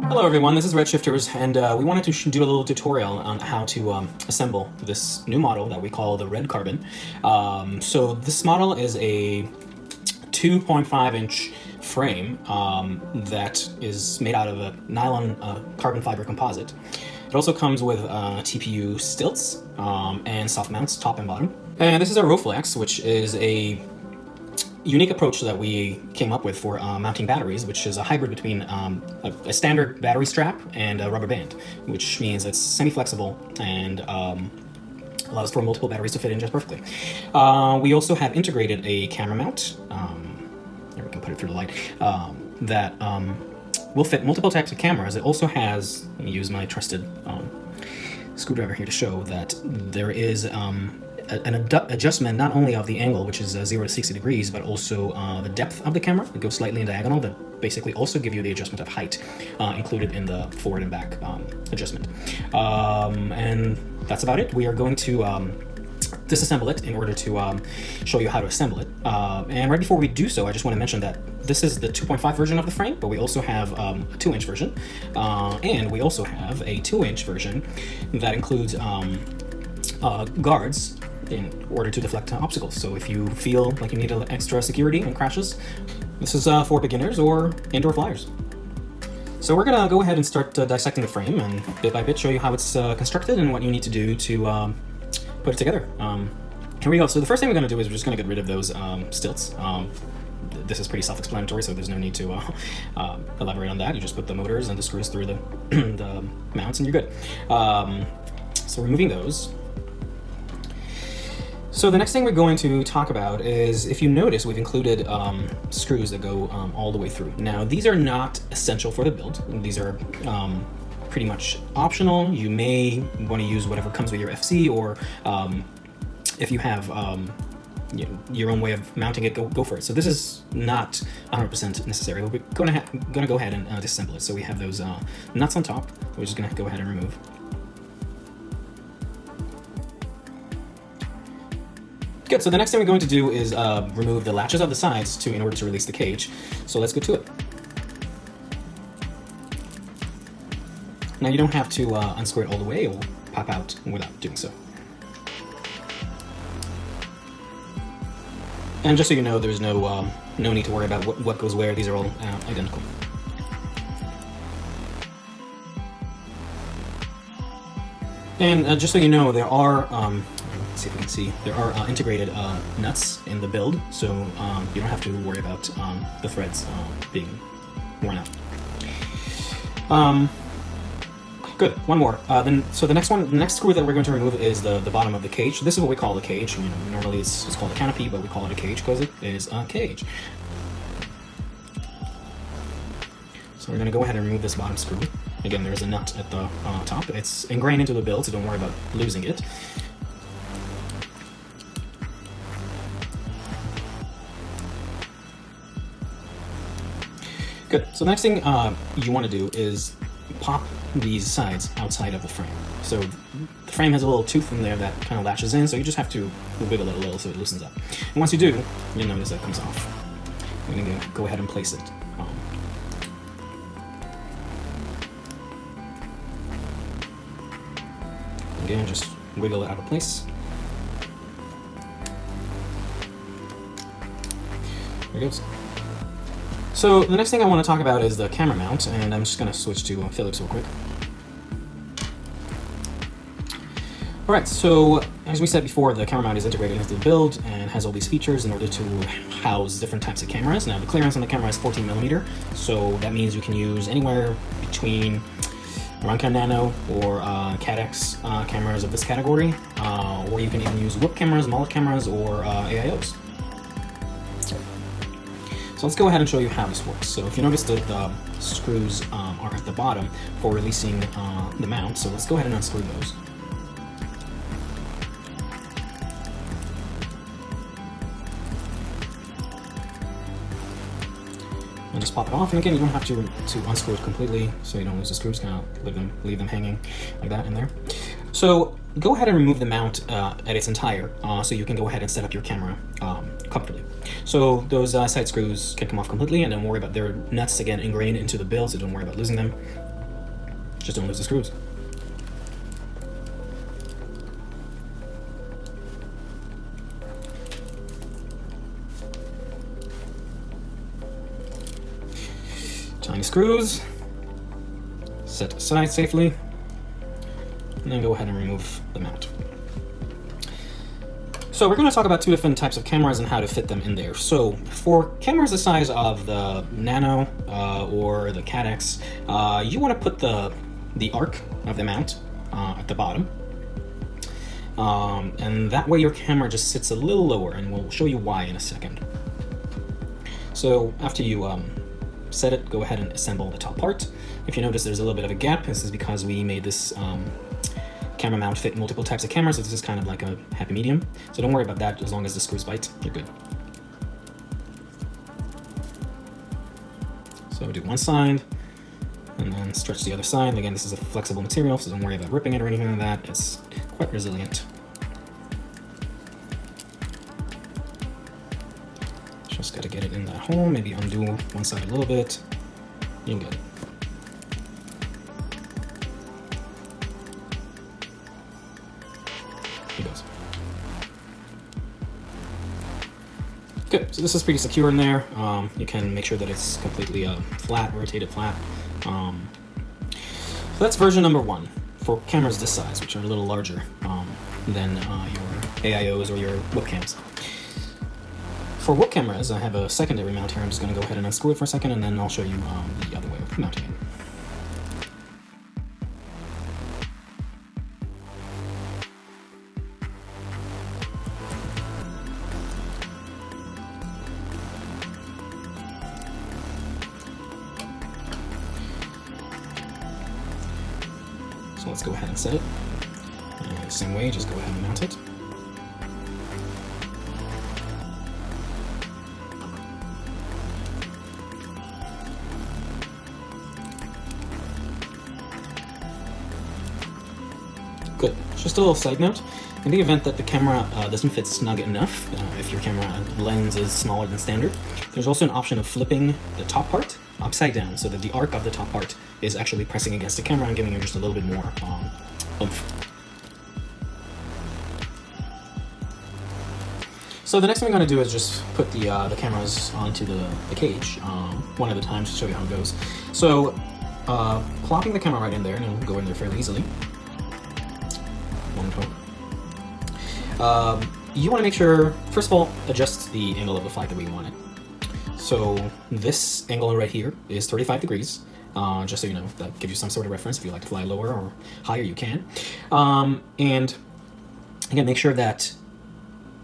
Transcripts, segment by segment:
Hello everyone, this is R3D Shifters, and we wanted to do a little tutorial on how to assemble this new model that we call the R3D Carbon. So this model is a 2.5-inch frame that is made out of a nylon carbon fiber composite. It also comes with TPU stilts and soft mounts, top and bottom. And this is a Roflex, which is a unique approach that we came up with for mounting batteries, which is a hybrid between a standard battery strap and a rubber band, which means it's semi-flexible and allows for multiple batteries to fit in just perfectly. We also have integrated a camera mount, here we can put it through the light, that will fit multiple types of cameras. It also has, let me use my trusted screwdriver here to show that there is an adjustment not only of the angle, which is 0 to 60 degrees, but also the depth of the camera. It goes slightly in diagonal that basically also give you the adjustment of height included in the forward and back adjustment. And that's about it. We are going to disassemble it in order to show you how to assemble it. And right before we do so, I just want to mention that this is the 2.5 version of the frame, but we also have a 2-inch version, and we also have a 2-inch version that includes guards in order to deflect obstacles. So if you feel like you need a little extra security and crashes, this is for beginners or indoor flyers. So we're gonna go ahead and start dissecting the frame and bit by bit show you how it's constructed and what you need to do to put it together. Here we go. So the first thing we're gonna do is we're just gonna get rid of those stilts. This is pretty self-explanatory, so there's no need to elaborate on that. You just put the motors and the screws through the mounts and you're good. So removing those. So the next thing we're going to talk about is, if you notice, we've included screws that go all the way through. Now, these are not essential for the build. These are pretty much optional. You may want to use whatever comes with your FC, or if you have your own way of mounting it, go for it. So this is not 100% necessary. We're going to go ahead and disassemble it. So we have those nuts on top. We're just going to go ahead and remove. Good, so the next thing we're going to do is remove the latches of the sides in order to release the cage. So let's go to it. Now you don't have to unscrew it all the way, it will pop out without doing so. And just so you know, there's no need to worry about what goes where. These are all identical. And just so you know, there are let's see if we can see. There are integrated nuts in the build, so you don't have to worry about the threads being worn out. Good. One more. So the next screw that we're going to remove is the bottom of the cage. This is what we call the cage. You know, normally it's called a canopy, but we call it a cage because it is a cage. So we're going to go ahead and remove this bottom screw. Again, there's a nut at the top. It's ingrained into the build, so don't worry about losing it. Good. So the next thing you want to do is pop these sides outside of the frame. So the frame has a little tooth in there that kind of latches in, so you just have to wiggle it a little so it loosens up. And once you do, you'll notice that it comes off. I'm going to go ahead and place it. Again, just wiggle it out of place. There it goes. So the next thing I want to talk about is the camera mount, and I'm just going to switch to Philips real quick. Alright, so as we said before, the camera mount is integrated into the build and has all these features in order to house different types of cameras. Now the clearance on the camera is 14mm, so that means you can use anywhere between Runcan Nano or CADX cameras of this category, or you can even use whoop cameras, mullet cameras, or AIOs. So let's go ahead and show you how this works. So if you notice that the screws are at the bottom for releasing the mount, so let's go ahead and unscrew those. And just pop it off, and again, you don't have to unscrew it completely so you don't lose the screws, kind of leave them hanging like that in there. So go ahead and remove the mount at its entire, so you can go ahead and set up your camera comfortably. So those side screws can come off completely, and don't worry about their nuts, again, ingrained into the build, so don't worry about losing them. Just don't lose the screws. Tiny screws, set aside safely, and then go ahead and remove the mount. So we're going to talk about two different types of cameras and how to fit them in there. So for cameras the size of the Nano or the Cadex, you want to put the arc of the mount at the bottom. And that way your camera just sits a little lower, and we'll show you why in a second. So after you set it, go ahead and assemble the top part. If you notice there's a little bit of a gap, this is because we made this camera mount fit multiple types of cameras, so this is kind of like a happy medium. So don't worry about that, as long as the screws bite, you're good. So do one side, and then stretch the other side. Again, this is a flexible material, so don't worry about ripping it or anything like that. It's quite resilient. Just gotta get it in that hole, maybe undo one side a little bit. You're good. Here goes. Good, so this is pretty secure in there. You can make sure that it's completely flat, rotated flat. So that's version number 1 for cameras this size, which are a little larger than your AIOs or your webcams. For web cameras, I have a secondary mount here. I'm just going to go ahead and unscrew it for a second, and then I'll show you the other way of mounting it. So let's go ahead and set it. And same way, just go ahead and mount it. Good. Just a little side note, in the event that the camera doesn't fit snug enough, if your camera lens is smaller than standard, there's also an option of flipping the top part upside down so that the arc of the top part is actually pressing against the camera and giving you just a little bit more oomph. So the next thing we're going to do is just put the cameras onto the cage one at a time to show you how it goes. So plopping the camera right in there, and it'll go in there fairly easily. You want to make sure, first of all, adjust the angle of the flight that we want it. So this angle right here is 35 degrees, just so you know, that gives you some sort of reference. If you like to fly lower or higher, you can. And again, make sure that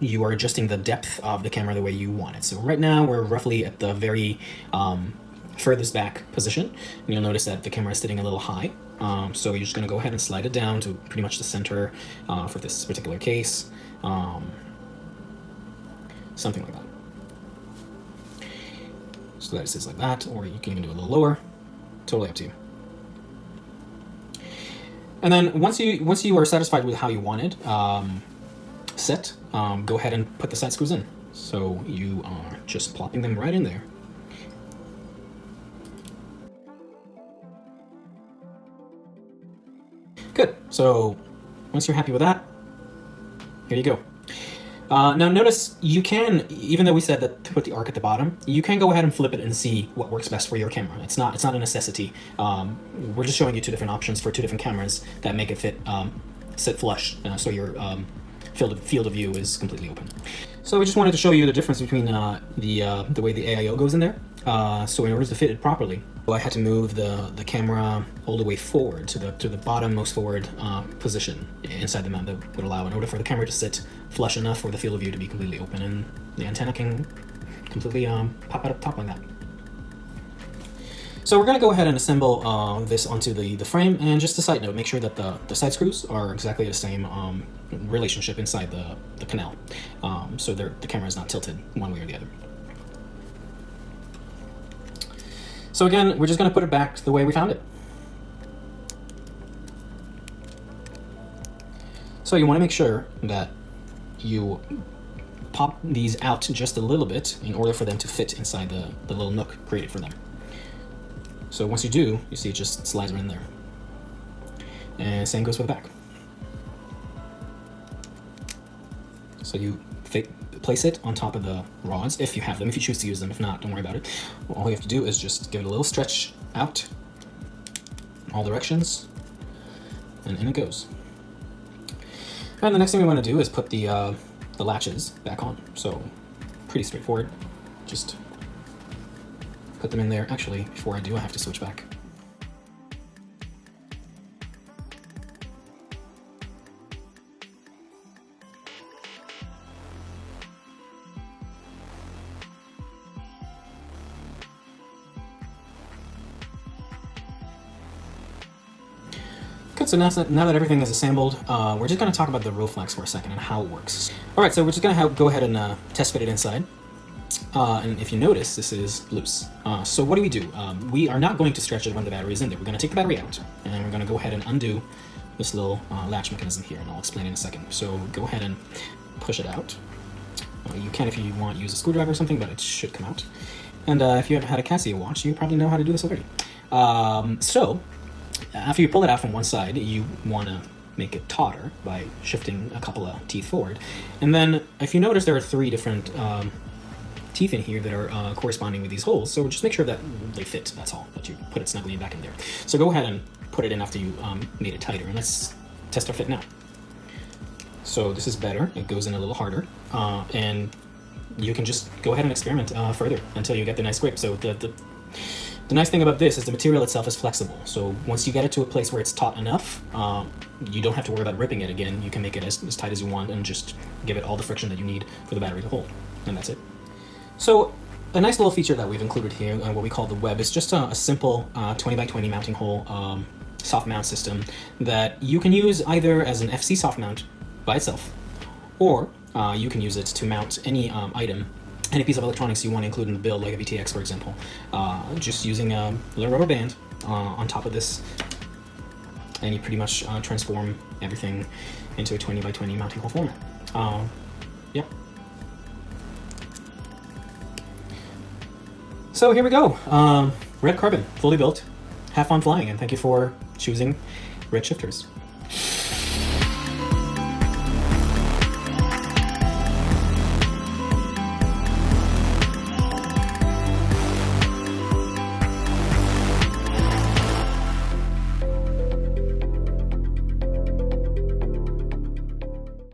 you are adjusting the depth of the camera the way you want it. So right now we're roughly at the very furthest back position, and you'll notice that the camera is sitting a little high. So you're just going to go ahead and slide it down to pretty much the center for this particular case. Something like that. So that it sits like that, or you can even do a little lower. Totally up to you. And then once you are satisfied with how you want it set, go ahead and put the side screws in. So you are just plopping them right in there. Good. So once you're happy with that, here you go. Now notice you can, even though we said that to put the arc at the bottom, you can go ahead and flip it and see what works best for your camera. It's not a necessity. We're just showing you two different options for two different cameras that make it sit flush, so your field of view is completely open. So we just wanted to show you the difference between the way the AIO goes in there. So in order to fit it properly, I had to move the camera all the way forward to the bottommost forward position inside the mount that would allow in order for the camera to sit flush enough for the field of view to be completely open, and the antenna can completely pop out of the top like that. So we're going to go ahead and assemble this onto the frame, and just a side note, make sure that the side screws are exactly the same relationship inside the canal, so the camera is not tilted one way or the other. So again, we're just going to put it back the way we found it. So you want to make sure that you pop these out just a little bit in order for them to fit inside the little nook created for them. So once you do, you see it just slides right in there. And same goes for the back. So you place it on top of the rods if you have them, if you choose to use them. If not, don't worry about it. All you have to do is just give it a little stretch out, all directions, and in it goes. And the next thing we want to do is put the latches back on. So pretty straightforward. Just put them in there. Actually, before I do, I have to switch back. Good, so now that everything is assembled, we're just going to talk about the Roflex for a second and how it works. Alright, so we're just going to go ahead and test fit it inside. And if you notice, this is loose. So what do? We are not going to stretch it when the battery is in there. We're going to take the battery out, and we're going to go ahead and undo this little latch mechanism here, and I'll explain in a second. So go ahead and push it out. You can, if you want, use a screwdriver or something, but it should come out. And if you have had a Casio watch, you probably know how to do this already. So after you pull it out from one side, you want to make it tauter by shifting a couple of teeth forward. And then if you notice, there are three different teeth in here that are corresponding with these holes, so just make sure that they fit, that's all, that you put it snugly back in there. So go ahead and put it in after you made it tighter, and let's test our fit now. So this is better, it goes in a little harder, and you can just go ahead and experiment further until you get the nice grip. So the nice thing about this is the material itself is flexible, so once you get it to a place where it's taut enough, you don't have to worry about ripping it again. You can make it as tight as you want and just give it all the friction that you need for the battery to hold, and that's it. So a nice little feature that we've included here, what we call the web, is just a simple 20 by 20 mounting hole soft mount system that you can use either as an FC soft mount by itself, or you can use it to mount any item, any piece of electronics you want to include in the build, like a VTX, for example, just using a little rubber band on top of this, and you pretty much transform everything into a 20 by 20 mounting hole format. Yep. So here we go, Red Carbon, fully built. Have fun flying, and thank you for choosing Red Shifters.